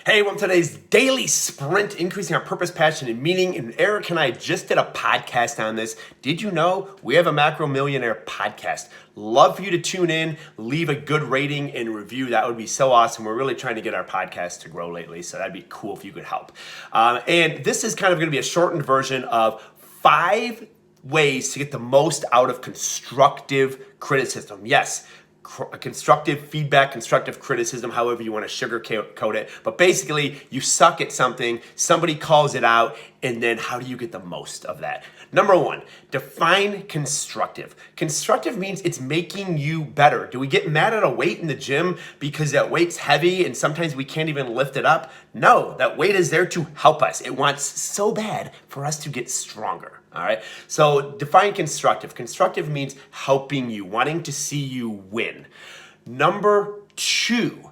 Hey, welcome to today's daily sprint, increasing our purpose, passion, and meaning. And Eric and I just did a podcast on this. Did you know we have a Macro Millionaire podcast? Love for you to tune in, leave a good rating and review. That would be so awesome. We're really trying to get our podcast to grow lately, so that'd be cool if you could help. And this is kind of going to be a shortened version of 5 ways to get the most out of constructive criticism. Yes. Constructive feedback, constructive criticism, however you want to sugarcoat it. But basically, you suck at something, somebody calls it out, and then how do you get the most of that? Number 1, define constructive. Constructive means it's making you better. Do we get mad at a weight in the gym because that weight's heavy and sometimes we can't even lift it up? No, that weight is there to help us. It wants so bad for us to get stronger. All right, so define constructive. Constructive means helping you, wanting to see you win. Number 2,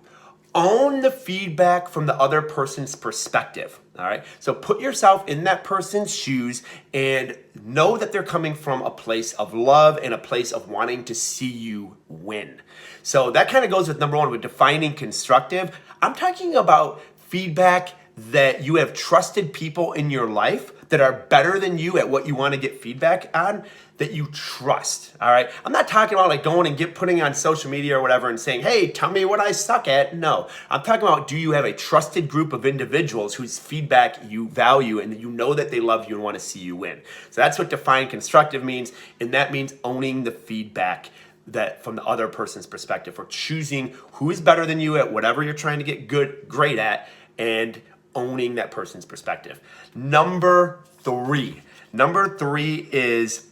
own the feedback from the other person's perspective. All right, so put yourself in that person's shoes and know that they're coming from a place of love and a place of wanting to see you win. So that kind of goes with number 1 with defining constructive. I'm talking about feedback that you have trusted people in your life that are better than you at what you want to get feedback on, that you trust, all right? I'm not talking about like going and putting on social media or whatever and saying, hey, tell me what I suck at. No, I'm talking about, do you have a trusted group of individuals whose feedback you value and you know that they love you and want to see you win? So that's what define constructive means, and that means owning the feedback that from the other person's perspective, or choosing who is better than you at whatever you're trying to get great at, and owning that person's perspective. Number 3 is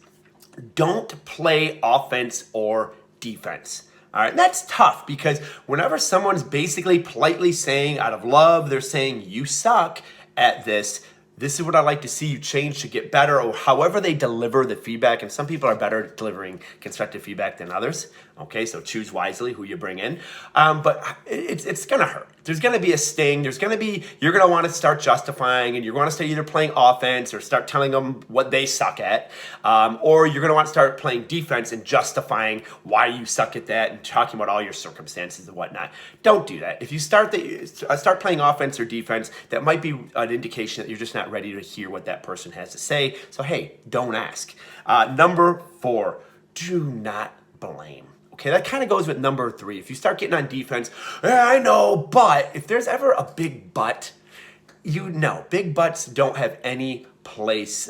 don't play offense or defense. All right, and that's tough because whenever someone's basically politely saying out of love, they're saying you suck at this is what I like to see you change to get better, or however they deliver the feedback. And some people are better at delivering constructive feedback than others. Okay, so choose wisely who you bring in. But it's gonna hurt. There's gonna be a sting. You're gonna want to start justifying, and you're gonna start either playing offense or start telling them what they suck at, or you're gonna want to start playing defense and justifying why you suck at that and talking about all your circumstances and whatnot. Don't do that. If you start playing offense or defense, that might be an indication that you're just not ready to hear what that person has to say. So hey, don't ask. Number 4, do not blame. Okay, that kind of goes with number 3. If you start getting on defense, I know, but if there's ever a big but, you know, big buts don't have any place,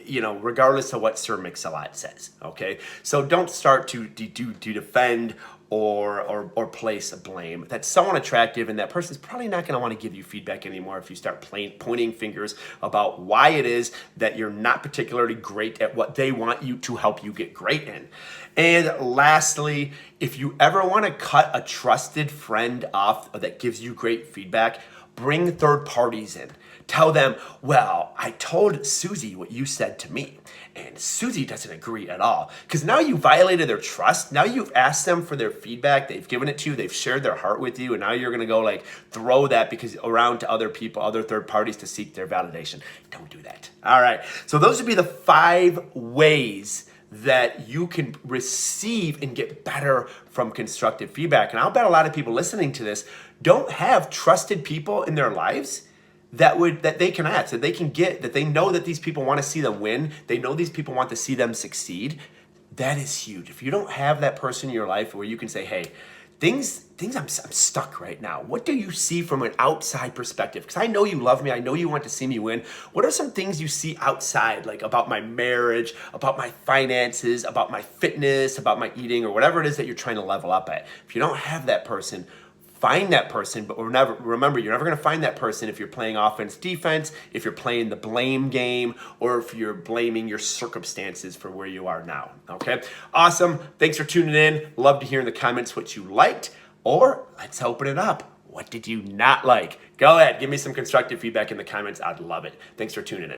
regardless of what Sir Mix-a-Lot says. Okay, so don't start to defend or place a blame. That's someone attractive, and that person's probably not going to want to give you feedback anymore if you start pointing fingers about why it is that you're not particularly great at what they want you to help you get great in. And lastly, if you ever want to cut a trusted friend off that gives you great feedback, bring third parties in. Tell them, well, I told Susie what you said to me, and Susie doesn't agree at all. Because now you violated their trust. Now you've asked them for their feedback. They've given it to you. They've shared their heart with you. And now you're going to go like throw that around to other people, other third parties to seek their validation. Don't do that. All right. So those would be the 5 ways that you can receive and get better from constructive feedback. And I'll bet a lot of people listening to this don't have trusted people in their lives that they can ask, that they can get, that they know that these people want to see them win. They know these people want to see them succeed. That is huge. If you don't have that person in your life where you can say, hey, things I'm stuck right now. What do you see from an outside perspective? Because I know you love me. I know you want to see me win. What are some things you see outside, like about my marriage, about my finances, about my fitness, about my eating, or whatever it is that you're trying to level up at? If you don't have that person, find that person, but remember, you're never going to find that person if you're playing offense, defense, if you're playing the blame game, or if you're blaming your circumstances for where you are now, okay? Awesome. Thanks for tuning in. Love to hear in the comments what you liked, or let's open it up. What did you not like? Go ahead. Give me some constructive feedback in the comments. I'd love it. Thanks for tuning in.